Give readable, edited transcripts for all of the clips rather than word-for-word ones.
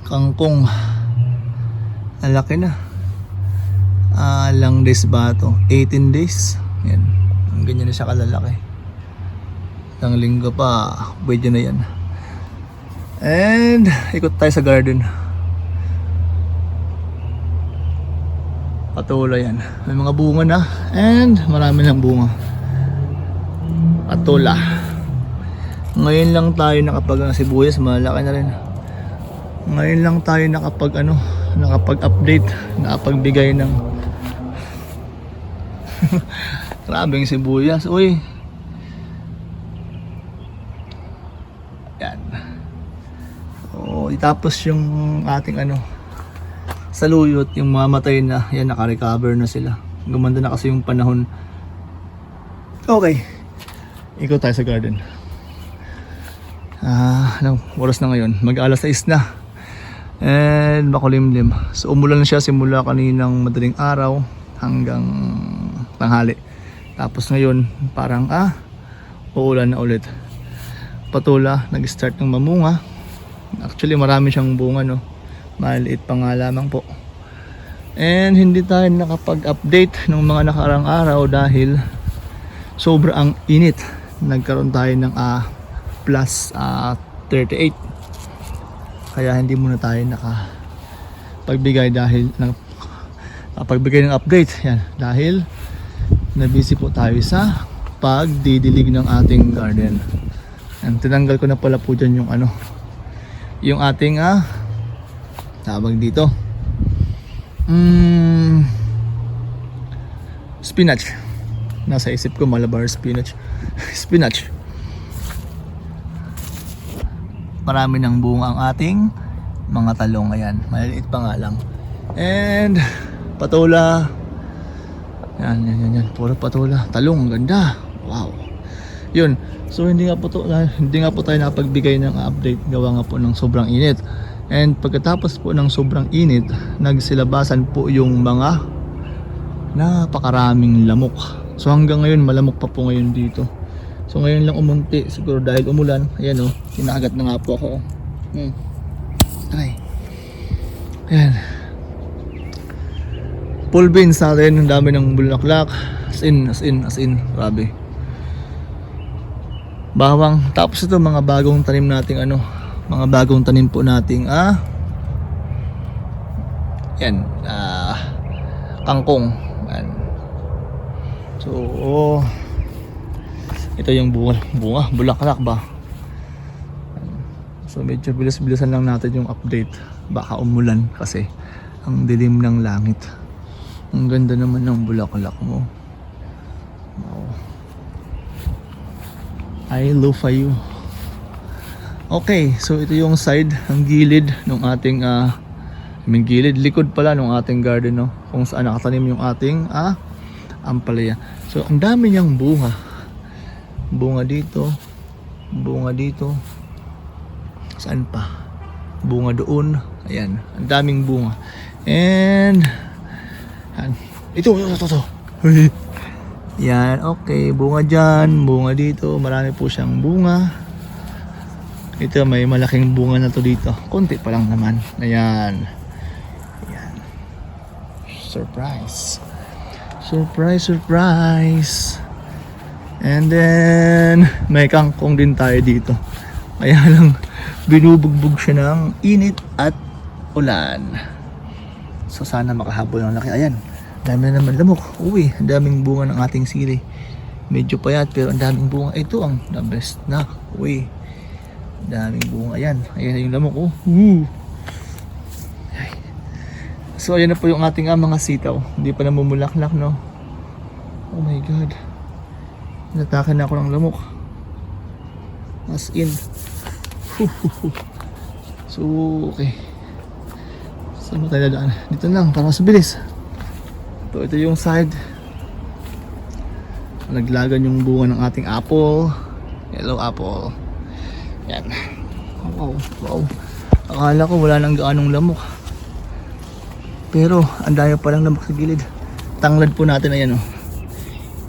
Kangkong. Ang laki na. Ilang days ba ito? 18 days. Yan. Ang ganyan na siya kalalaki. Isang linggo pa. Pwede na yan. And ikot tayo sa garden. Patola yan. May mga bunga na. And marami ng bunga. Patola. Ngayon lang tayo nakapag sibuyas. Malaki na rin. Ngayon lang tayo nakapag-update, nakapagbigay ng grabeng sibuyas. Uy. Yan. Tapos yung ating saluyot, yung mamatay na, yan naka-recover na sila. Gumanda na kasi yung panahon. Okay. Ikaw tayo sa garden. Anong oras na ngayon? Mag-alas 6 na. And makulimlim. So umulan siya simula kaninang madaling araw hanggang tanghali. Tapos ngayon parang uulan na ulit. Patola nag-start ng mamunga. Actually marami siyang bunga, no. Maliit pa nga lamang po. And hindi tayo nakapag-update ng mga nakaraang araw dahil sobrang init. Nagkaroon tayo ng plus 38. Kaya hindi muna tayo nakapagbigay ng update. Yan, dahil nabisi po tayo sa pagdidilig ng ating garden. Yan, tinanggal ko na pala po dyan yung ating tawag dito spinach. Nasa isip ko Malabar spinach. Spinach. Marami ng bunga ang ating mga talong. Ayan, maliliit pa nga lang. And patola. Yan. Puro patola. Talong, ganda. Wow. Yun. So hindi nga po tayo nakapagbigay ng update. Gawa nga po ng sobrang init. And pagkatapos po ng sobrang init, nagsilabasan po yung mga napakaraming lamok. So hanggang ngayon malamok pa po ngayon dito. So ngayon lang umunti, siguro dahil umulan. Ayan kinagat na nga po ako. Try. Ayan. Full beans natin, ang dami ng bulaklak. As in. Grabe. Bawang. Tapos ito mga bagong tanim nating mga bagong tanim po nating yan. Kangkong. Ayan. So ito yung bunga, bulaklak ba? So medyo bilis-bilisan lang natin yung update. Baka umulan kasi ang dilim ng langit. Ang ganda naman ng bulaklak mo. Wow. I love you. Okay, so ito yung side, ang gilid ng ating gilid, likod pala ng ating garden, no? Kung saan nakatanim yung ating ampalaya. So ang dami niyang bunga. Bunga dito. Saan pa? Bunga doon. Ayan, ang daming bunga. And ito. Yan, okay. Bunga dyan, bunga dito. Marami po siyang bunga. Ito, may malaking bunga na to dito. Konti pa lang naman. Ayan. Surprise. And then may kangkong din tayo dito. Kaya lang binubugbog siya ng init at ulan. So sana makahabol ng laki. Ayan, dami na naman lamok. Uy, ang daming bunga ng ating sili. Medyo payat pero ang daming bunga. Ito ang the best na. Uy, daming bunga. Ayan yung lamok. So ayan na po yung ating mga sitaw. Hindi pa namumulaklak, no? Oh my god. Natake na ako ng lamok. As in. So okay. Saan mo tayo dadaan? Dito lang para mas bilis. Ito yung side. Naglagan yung bunga ng ating apple. Yellow apple. Yan. Wow. Akala ko wala nang gaanong lamok. Pero ang dami pa lang lamok sa gilid. Tanglad po natin, ayan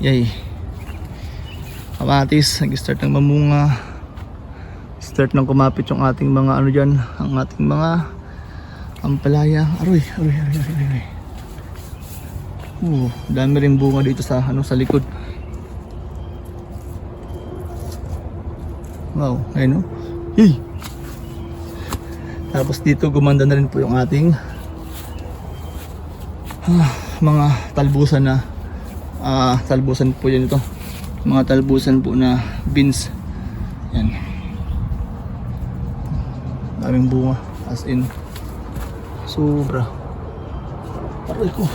Yay. Kamatis, nag-start ng mamunga. Start ng kumapit yung ating mga dyan, ang ating mga ampalaya. Aroy. Dami rin bunga dito sa sa likod. Wow, ayun, oh. Hey. Tapos dito gumanda na rin po yung ating mga talbusan na talbusan po yan ito. Mga talbusan po na beans. Yan. Daming bunga, as in sobra. Aray ko.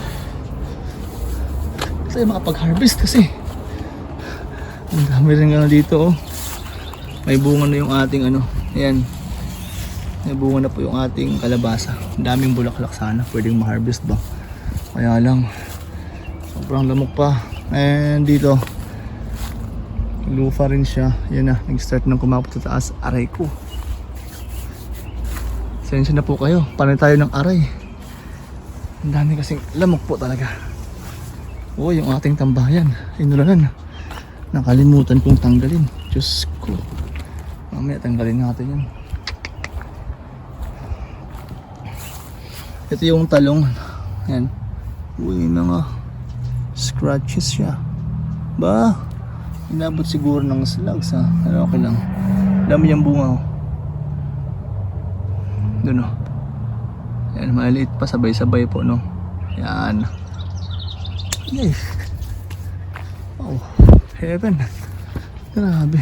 Tayo makapag-harvest kasi ang dami rin dito, oh. May bunga na yung ating ayan, may bunga na po yung ating kalabasa. Daming bulaklak, sana pwedeng ma-harvest ba, kaya lang sobrang lamok pa. And dito lufa rin siya, yan na, nag-start ng kumapot sa taas. Aray ko, sensya na po kayo, panay tayo ng aray. Ang dami kasing lamok po talaga. Oh, yung ating tambayan, inulanan. Nakalimutan kong tanggalin. Diyos ko. Mamaya tanggalin natin yan. Ito yung talong. Yan. Uy, mga scratches siya. Ba? Inabot siguro ng slugs, ha? Pero okay lang. Dami yung bunga, oh. Doon, oh. Yan, maliit pa. Sabay-sabay po, no? Yan. Yes. Oh, heaven. Grabe.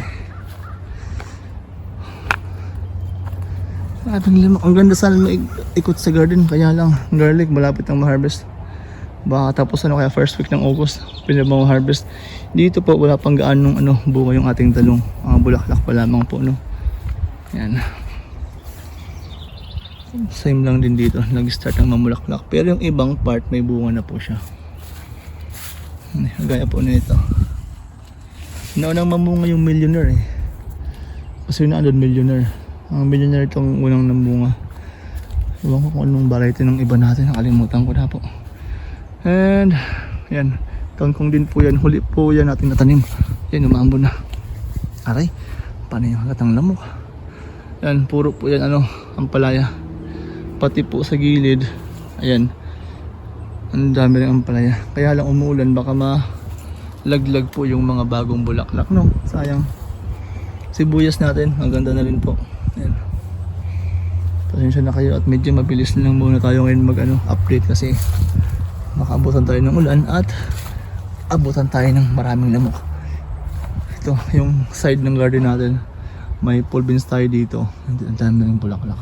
Grabing lamok. Ang ganda sana ikot sa garden. Kaya lang, garlic malapit ng ma-harvest. Baka tapos kaya first week ng August pinabang harvest. Dito po wala pang gaanong bunga yung ating talong. Bulaklak pa lamang po, no. Yan. Same lang din dito. Nag-start ng mamulaklak. Pero yung ibang part may bunga na po siya. Gaya po nito. Naunang mamunga yung millionaire, eh. Kasi naandun millionaire. Ang millionaire itong unang namunga. Ewan ko kung anong variety ng iba natin. Nakalimutan ko na po. And yan, kangkong din po yan. Huli po yan natin natanim. Yan, umambon na. Aray, paano yung halatang lamok? Yan, puro po yan ampalaya. Pati po sa gilid, ayan, ang dami rin ampalaya. Kaya lang umuulan, baka malaglag po yung mga bagong bulaklak, no? Sayang. Sibuyas natin, ang ganda na rin po. Ayan. Pasensya na kayo at medyo mabilis na lang muna tayo ngayon update kasi makabutan tayo ng ulan at abutan tayo ng maraming lamok. Ito yung side ng garden natin, may pole beans tayo dito. Ang dami ng bulaklak.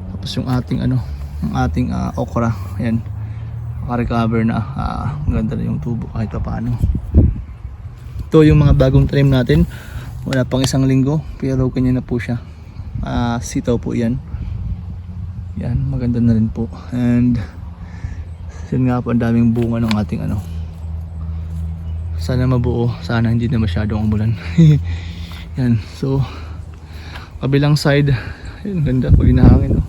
Tapos yung ating ang ating okra, ayan, naka-recover na. Ganda na yung tubo kahit pa paano. Ito yung mga bagong trim natin, wala pang isang linggo pero kanya na po siya. Sitaw po yan. Yan, maganda na rin po. And yun nga po, ang daming bunga ng ating sana mabuo, sana hindi na masyadong umulan. Yan, so kabilang side, yun, ganda pag hinahangin, no?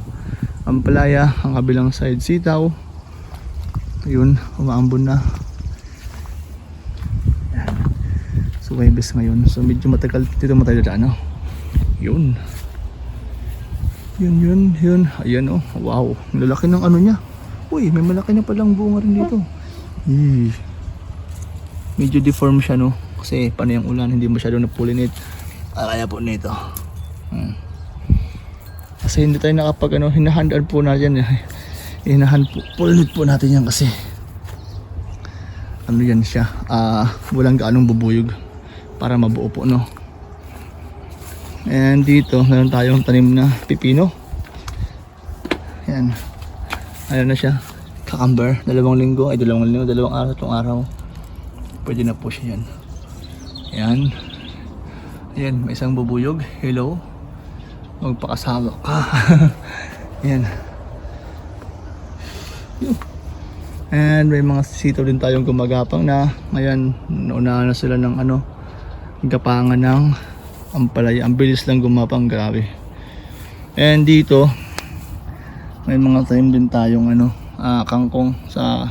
Ampalaya, ang kabilang side sitaw. Ayun, umaambon na. Yan. So Webes ngayon, so medyo matagal dito matayaan, no? Yun. Yun. Ayan, oh. Wow, lalaki ng niya. Uy, may malaki na palang bunga rin dito. Medyo deform siya, no? Kasi paano yung ulan, hindi masyadong na-pollinate. Kaya po nito. Kasi hindi tayo nakapag hinahandaan po natin. Pollinate po natin yan kasi yan siya. Walang gaanong bubuyog para mabuo po, no? And dito, meron tayong tanim na pipino. Yan. Ano na siya? Cucumber. 2 linggo. 2 araw, 3 araw. Pwede na po siya yan. Yan. Ayan, may isang bubuyog. Hello. Magpakasawa ka. Yan. And may mga sitaw din tayong gumagapang na. Ngayon, naunahan na sila ng gapangan ng ampalaya. Ang bilis lang gumapang, grabe. And dito, may mga tanim din tayong kangkong sa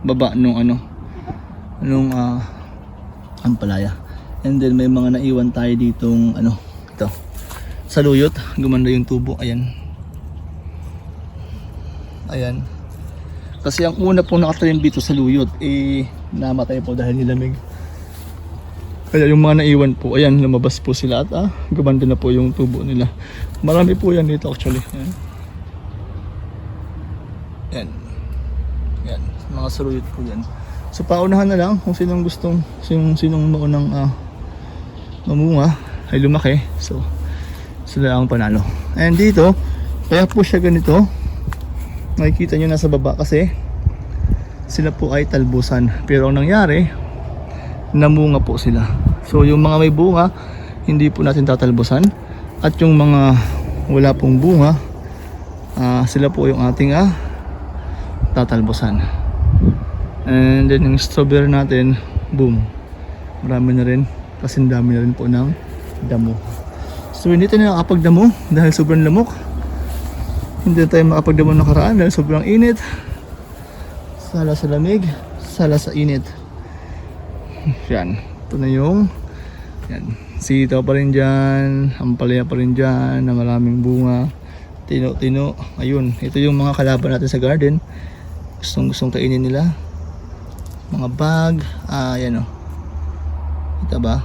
baba nung ampalaya. And then may mga naiwan tayo ditong ito, saluyot. Gumanda yung tubo, ayan. Ayan. Kasi ang una po nakatanim dito sa luyot, namatay po dahil nilamig. Kaya yung mga naiwan po, ayan, lumabas po sila at gumanda na po yung tubo nila. Marami po yan dito actually. Ayan. Yan. Yan. Mga saluyot po yan. So paunahan na lang kung sinong gustong, sinong maunang mamunga ay lumaki. So sila ang panalo. And dito, kaya po siya ganito. Makikita nyo nasa baba kasi sila po ay talbusan. Pero ang nangyari, namunga po sila. So yung mga may bunga, hindi po natin tatalbusan. At yung mga wala pong bunga, sila po yung ating tatalbusan. And then yung strawberry natin, boom, marami na rin kasi dami na rin po ng damo. So hindi tayo nakakapagdamo dahil sobrang lamok. Hindi tayo makapagdamo nakaraan dahil sobrang init. Sala sa lamig, sala sa init. Yan, ito na yung yan, sitaw pa rin dyan, ampalaya pa rin dyan na maraming bunga, tino-tino. Ayun, ito yung mga kalaban natin sa garden. Gustong kainin nila. Mga bag, yan o. Kita ba?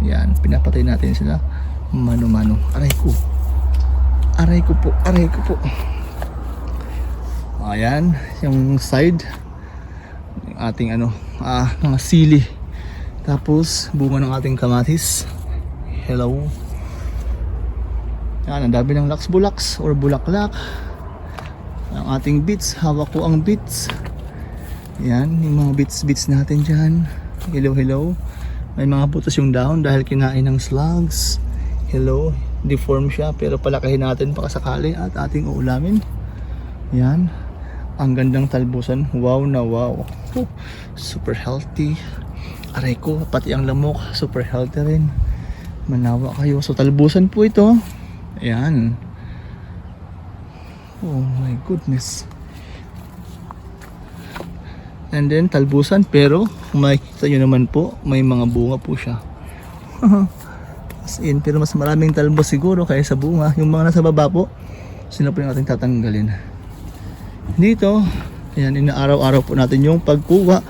Yan, pinapatay natin sila mano-mano. Aray ko. Aray ko po, aray ko po. Ayan, yung side. Yung ating mga sili. Tapos, bunga ng ating kamatis. Hello. Yan, ang dami ng lax-bulax or bulaklak. Ang ating beets, hawak ko ang beets. Yan, yung mga beets natin dyan. Hello, hello. May mga butas yung dahon dahil kinain ng slugs. Hello, deform siya pero palakihin natin pakasakali at ating uulamin. Yan, ang gandang talbusan. Wow na wow. Super healthy. Aray ko, pati ang lamok, super healthy rin. Manawa kayo. So talbusan po ito. Ayan. Oh my goodness. And then talbusan pero kung makikita nyo naman po may mga bunga po siya. As in, pero mas maraming talbos siguro kaysa bunga. Yung mga nasa baba po, sila po yung ating tatanggalin. Dito, ayan, inaaraw-araw po natin yung pagkuha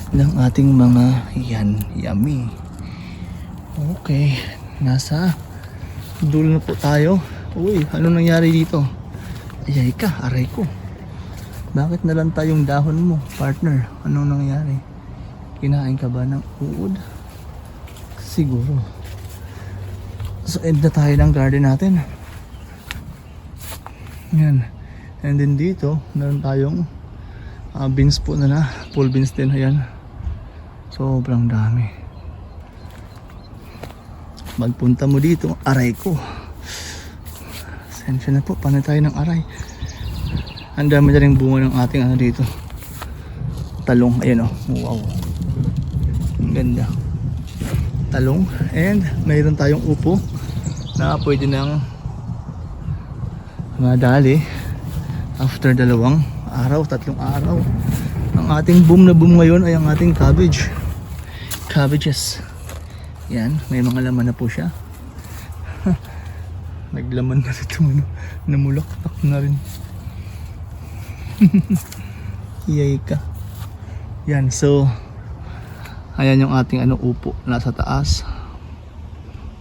ng ating mga yan, yummy. Okay, nasa dulo na po tayo. Uy, ano nangyari dito? Ayay ka, aray ko. Bakit nalanta yung dahon mo, partner? Anong nangyari? Kinain ka ba ng uod? Siguro. So end na tayo ng garden natin. Yan. And then dito, meron tayong beans po na full beans din. Ayan. Sobrang dami. Magpunta mo dito, aray ko. Sensya na po, paano tayo ng aray? Ang dami na rin bunga ng ating dito. Talong, ayan o. Wow. Ang ganda. Talong. And mayroon tayong upo na pwede nang madali after 2 araw, 3 araw. Ang ating boom na boom ngayon ay ang ating cabbage. Cabbages. Yan, may mga laman na po siya. Naglaman na ito, namulaktak na rin. Yay ka. Yan, so ayan yung ating upo nasa taas.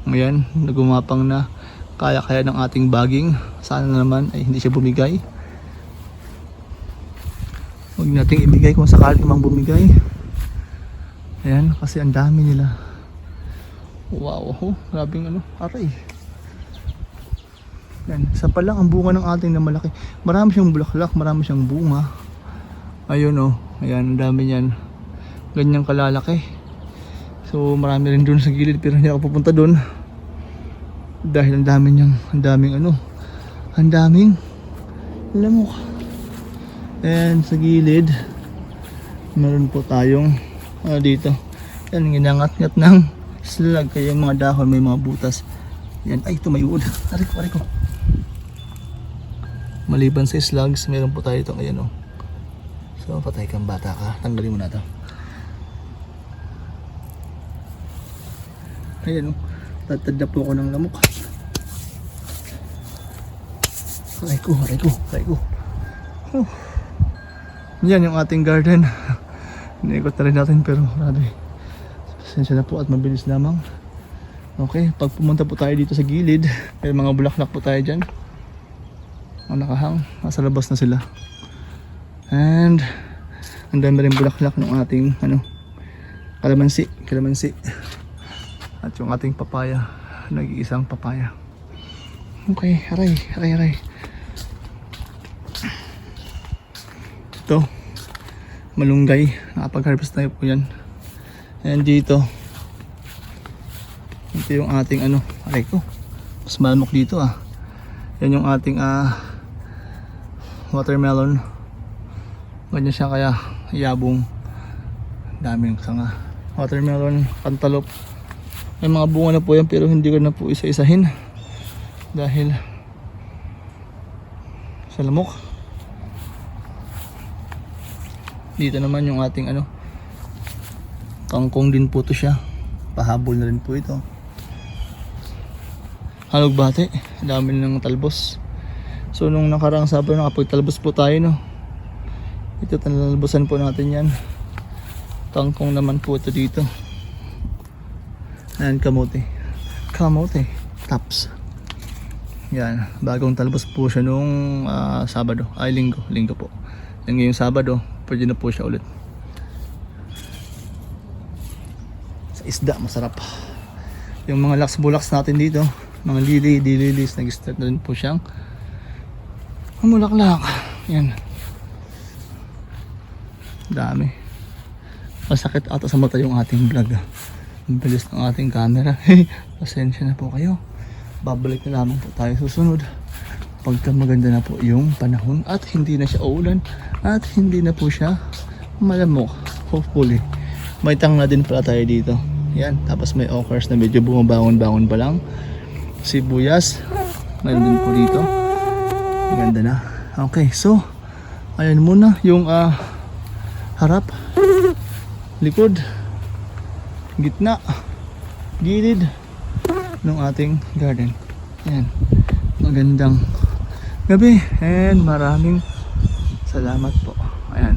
Ngayon, nagumapang na. Kaya ng ating bagging. Sana naman ay hindi siya bumigay. Huwag nating ibigay kung sakali mang bumigay. Ayan, kasi ang dami nila. Wow, grabing aray. Yan, isa pa lang ang bunga ng ating na malaki. Marami siyang bulaklak, marami siyang bunga. Ayun ayan, ang dami niyan. Ganyang kalalaki. So marami rin dun sa gilid pero hindi ako pupunta dun. Dahil ang dami niyang, ang daming lamok. And sa gilid, meron po tayong dito. Yan, ginangat-ngat ng slag. Kaya yung mga dahon may mga butas. Yan, ay tumayuod. Aray ko. Maliban sa slugs, meron po tayo itong ayan So patay kang bata ka, tanggalin mo na ito. Ayan tatad na po ako ng lamok. Aray ko. Oh. Yan yung ating garden. Iniikot na rin natin pero grabe. Pasensya na po at mabilis lamang. Okay, pag pumunta po tayo dito sa gilid, may mga bulaklak po tayo dyan. Ang nakahang, nasa labas na sila. And ang dami rin bulaklak ng ating kalamansi. At yung ating papaya, nag-iisang papaya. Okay, aray. Ito, malunggay, nakapag-harvest tayo po yan. And dito, ito yung ating aray ko, mas malamok dito ah. Yan yung ating watermelon. Ganyan siya kaya yabong. Daming sanga. Watermelon, cantaloupe. May mga bunga na po yan pero hindi ko na po isa-isahin dahil sa lamok. Dito naman yung ating kangkong din po to siya. Pahabol na rin po ito. Halugbati, dami ng talbos. So nung nakaraang Sabado nakapagtalbos po tayo Ito talalbosan po natin yan. Kangkong naman po ito dito. And kamote tops. Yan, bagong talbos po siya nung Sabado, linggo po. Yung ngayong Sabado, pwede na po siya ulit. Sa isda, masarap. Yung mga lax-bulax natin dito, mga lilies, nag-start na rin po siyang mulaklak. Yan. Dami. Masakit ata sa mata yung ating vlog. Ang bilis ng ating camera. Pasensya na po kayo. Babalik na lamang po tayo susunod. Pagka maganda na po yung panahon at hindi na siya uulan at hindi na po siya malamok. Hopefully. May tanga din pala tayo dito. Yan. Tapos may okras na medyo bumabangon-bangon pa lang. Sibuyas. Mayroon din po dito. Ganda na. Okay. So, ayan muna yung harap, likod, gitna, gilid ng ating garden. Yan. Magandang gabi and maraming salamat po. Ayan.